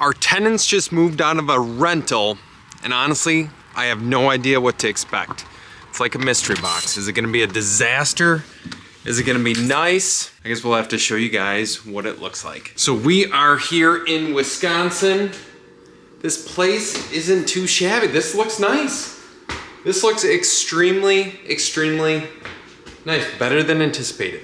Our tenants just moved out of a rental, and honestly, I have no idea what to expect. It's like a mystery box. Is it gonna be a disaster? Is it gonna be nice? I guess we'll have to show you guys what it looks like. So we are here in Wisconsin. This place isn't too shabby. This looks nice. This looks extremely, extremely nice. Better than anticipated.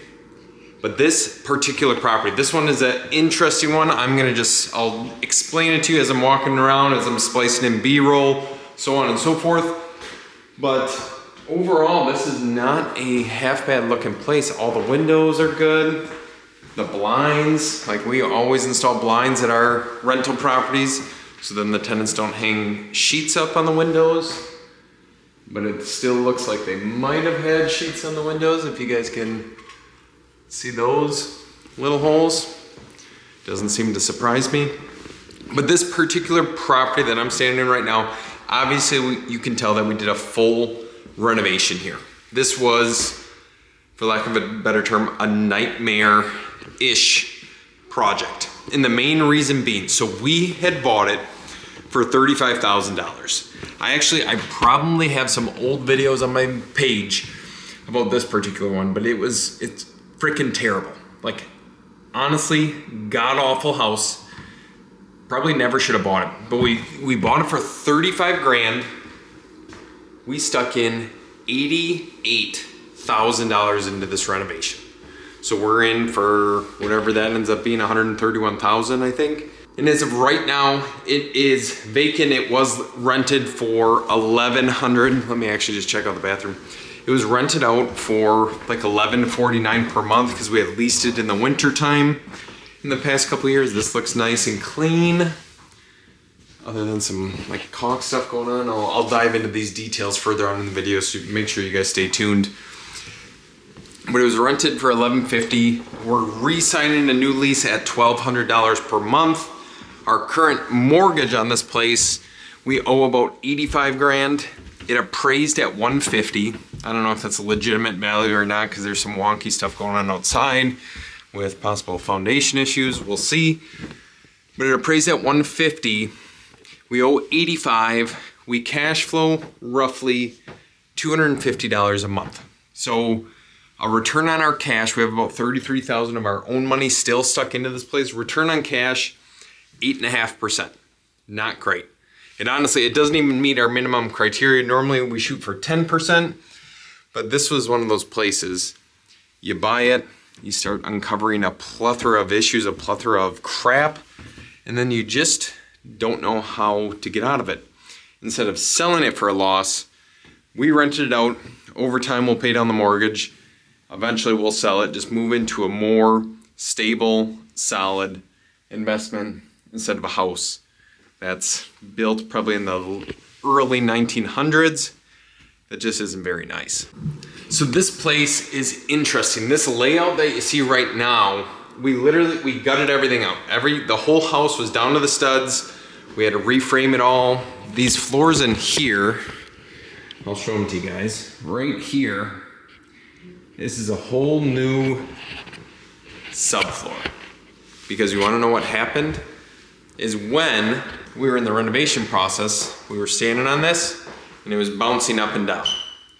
But this particular property, this one is an interesting one. I'll explain it to you as I'm walking around, as I'm splicing in B-roll, so on and so forth. But overall, this is not a half bad looking place. All the windows are good. The blinds, like we always install blinds at our rental properties, so then the tenants don't hang sheets up on the windows. But it still looks like they might have had sheets on the windows, if you guys can see those little holes. Doesn't seem to surprise me. But this particular property that I'm standing in right now, obviously you can tell that we did a full renovation here. This was, for lack of a better term, a nightmare-ish project. And the main reason being, so we had bought it for $35,000. I probably have some old videos on my page about this particular one, but it's freaking terrible. Like, honestly, god-awful house. Probably never should have bought it, but we bought it for 35 grand. We stuck in $88,000 into this renovation. So we're in for whatever that ends up being, 131,000, I think. And as of right now, it is vacant. It was rented for 1,100. Let me actually just check out the bathroom. It was rented out for like $11.49 per month because we had leased it in the winter time. In the past couple of years, this looks nice and clean. Other than some like caulk stuff going on, I'll dive into these details further on in the video, so make sure you guys stay tuned. But it was rented for $1,150. We're re-signing a new lease at $1,200 per month. Our current mortgage on this place, we owe about 85 grand. It appraised at 150. I don't know if that's a legitimate value or not, because there's some wonky stuff going on outside with possible foundation issues. We'll see. But it appraised at 150. We owe 85. We cash flow roughly $250 a month. So a return on our cash, we have about 33,000 of our own money still stuck into this place. Return on cash, 8.5%. Not great. And honestly, it doesn't even meet our minimum criteria. Normally we shoot for 10%, but this was one of those places. You buy it, you start uncovering a plethora of issues, a plethora of crap, and then you just don't know how to get out of it. Instead of selling it for a loss, we rented it out. Over time, we'll pay down the mortgage. Eventually, we'll sell it, just move into a more stable, solid investment instead of a house that's built probably in the early 1900s. That just isn't very nice. So this place is interesting. This layout that you see right now, we gutted everything out. The whole house was down to the studs. We had to reframe it all. These floors in here, I'll show them to you guys. Right here, this is a whole new subfloor. Because you wanna know what happened? Is when we were in the renovation process, we were standing on this and it was bouncing up and down.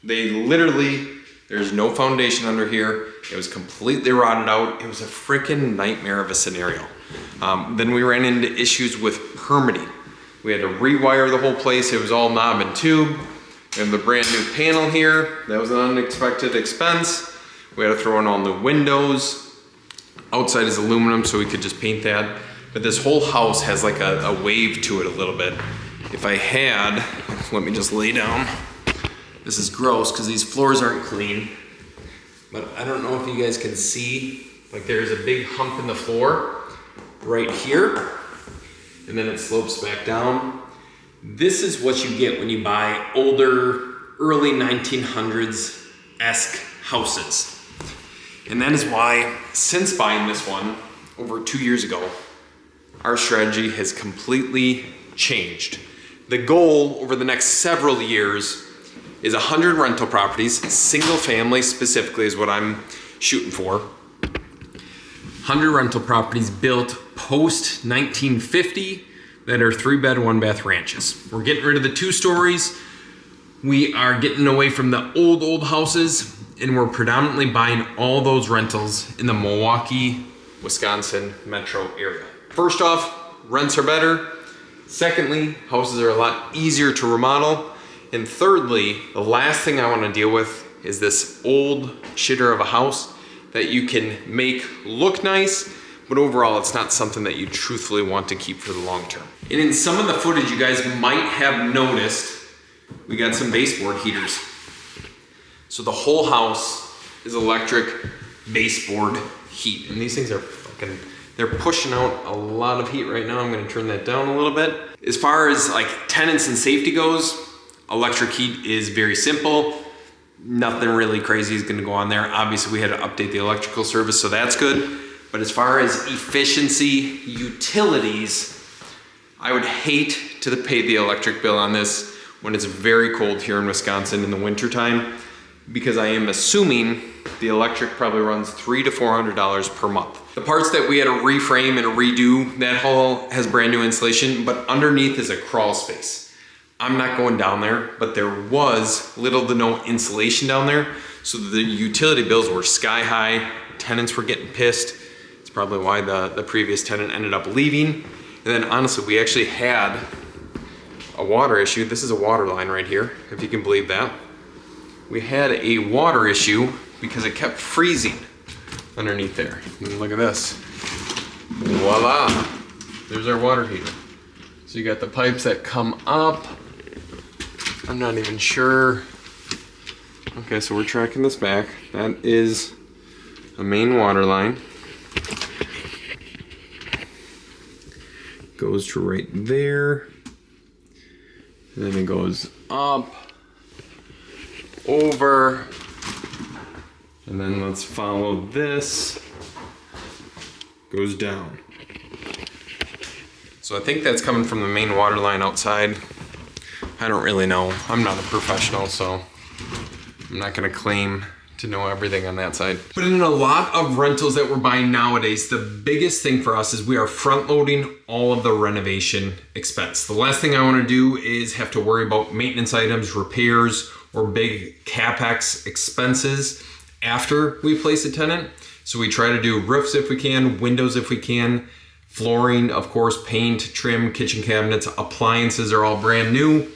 There's no foundation under here. It was completely rotted out. It was a freaking nightmare of a scenario. Then we ran into issues with permitting. We had to rewire the whole place. It was all knob and tube. We have the brand new panel here. That was an unexpected expense. We had to throw in all new windows. Outside is aluminum, so we could just paint that. But this whole house has like a wave to it a little bit. If I had, let me just lay down. This is gross because these floors aren't clean. But I don't know if you guys can see, like there's a big hump in the floor right here. And then it slopes back down. This is what you get when you buy older, early 1900s-esque houses. And that is why, since buying this one over 2 years ago, our strategy has completely changed. The goal over the next several years is 100 rental properties, single family specifically is what I'm shooting for. 100 rental properties built post 1950 that are 3-bed, 1-bath ranches. We're getting rid of the 2 stories. We are getting away from the old houses, and we're predominantly buying all those rentals in the Milwaukee, Wisconsin metro area. First off, rents are better. Secondly, houses are a lot easier to remodel. And thirdly, the last thing I want to deal with is this old shitter of a house that you can make look nice, but overall it's not something that you truthfully want to keep for the long term. And in some of the footage you guys might have noticed, we got some baseboard heaters. So the whole house is electric baseboard heat. And these things are they're pushing out a lot of heat right now. I'm gonna turn that down a little bit. As far as like tenants and safety goes, electric heat is very simple. Nothing really crazy is gonna go on there. Obviously we had to update the electrical service, so that's good. But as far as efficiency, utilities, I would hate to pay the electric bill on this when it's very cold here in Wisconsin in the wintertime, because I am assuming the electric probably runs $300 to $400 per month. The parts that we had to reframe and redo, that hall has brand new insulation, but underneath is a crawl space. I'm not going down there, but there was little to no insulation down there, so the utility bills were sky high. Tenants were getting pissed. It's probably why the previous tenant ended up leaving. And then honestly, we actually had a water issue. This is a water line right here, if you can believe that. We had a water issue because it kept freezing underneath there. And look at this. Voila. There's our water heater. So you got the pipes that come up. I'm not even sure. Okay, so we're tracking this back. That is a main water line. Goes to right there. And then it goes up, over, and then let's follow this. Goes down. So I think that's coming from the main water line outside. I don't really know. I'm not a professional, so I'm not gonna claim to know everything on that side. But in a lot of rentals that we're buying nowadays, the biggest thing for us is we are front loading all of the renovation expense. The last thing I wanna do is have to worry about maintenance items, repairs, or big CapEx expenses after we place a tenant. So we try to do roofs if we can, windows if we can, flooring, of course, paint, trim, kitchen cabinets, appliances are all brand new,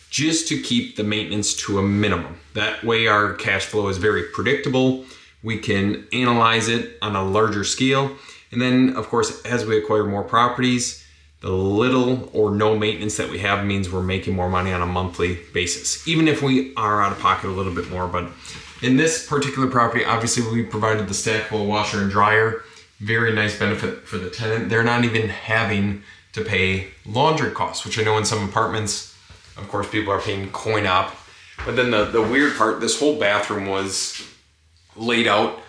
just to keep the maintenance to a minimum. That way our cash flow is very predictable. We can analyze it on a larger scale. And then, of course, as we acquire more properties, the little or no maintenance that we have means we're making more money on a monthly basis, even if we are out of pocket a little bit more. But in this particular property, obviously we provided the stackable washer and dryer. Very nice benefit for the tenant. They're not even having to pay laundry costs, which I know in some apartments, of course, people are paying coin op. But then the weird part, this whole bathroom was laid out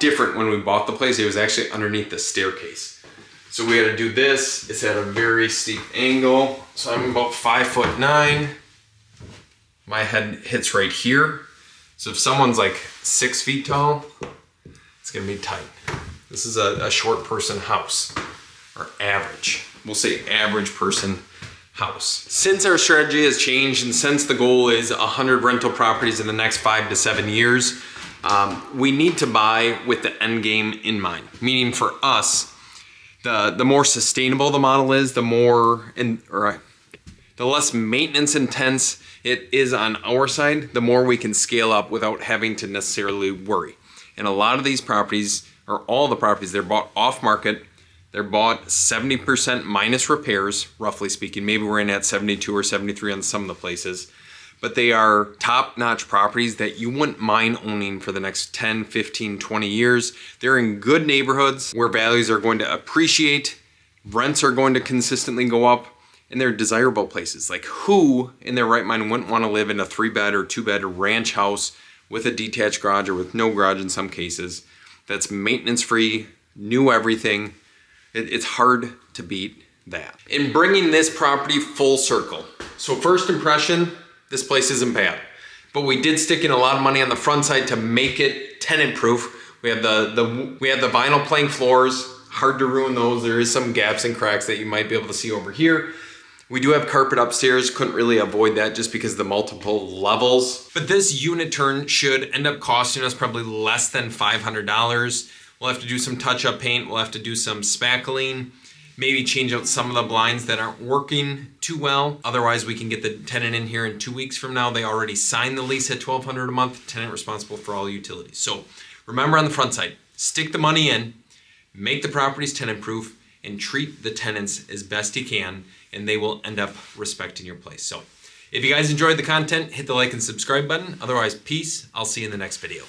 different when we bought the place. It was actually underneath the staircase. So we had to do this. It's at a very steep angle. So I'm about 5'9". My head hits right here. So if someone's like 6 feet tall, it's gonna be tight. This is a short person house, or average. We'll say average person house. Since our strategy has changed and since the goal is 100 rental properties in the next 5 to 7 years, we need to buy with the end game in mind. Meaning for us, the more sustainable the model is, the less maintenance intense it is on our side, the more we can scale up without having to necessarily worry. And a lot of these properties, or all the properties, they're bought off market. They're bought 70% minus repairs, roughly speaking. Maybe we're in at 72 or 73 on some of the places. But they are top-notch properties that you wouldn't mind owning for the next 10, 15, 20 years. They're in good neighborhoods where values are going to appreciate, rents are going to consistently go up, and they're desirable places. Like, who in their right mind wouldn't want to live in a 3-bed or 2-bed ranch house with a detached garage or with no garage in some cases, that's maintenance-free, new everything? It's hard to beat that. In bringing this property full circle, so first impression, this place isn't bad, but we did stick in a lot of money on the front side to make it tenant-proof. We had the vinyl plank floors, hard to ruin those. There is some gaps and cracks that you might be able to see over here. We do have carpet upstairs, couldn't really avoid that just because of the multiple levels. But this unit turn should end up costing us probably less than $500. We'll have to do some touch-up paint, we'll have to do some spackling, maybe change out some of the blinds that aren't working too well. Otherwise, we can get the tenant in here in 2 weeks from now. They already signed the lease at $1,200 a month, tenant responsible for all utilities. So remember on the front side, stick the money in, make the properties tenant-proof, and treat the tenants as best you can, and they will end up respecting your place. So if you guys enjoyed the content, hit the like and subscribe button. Otherwise, peace. I'll see you in the next video.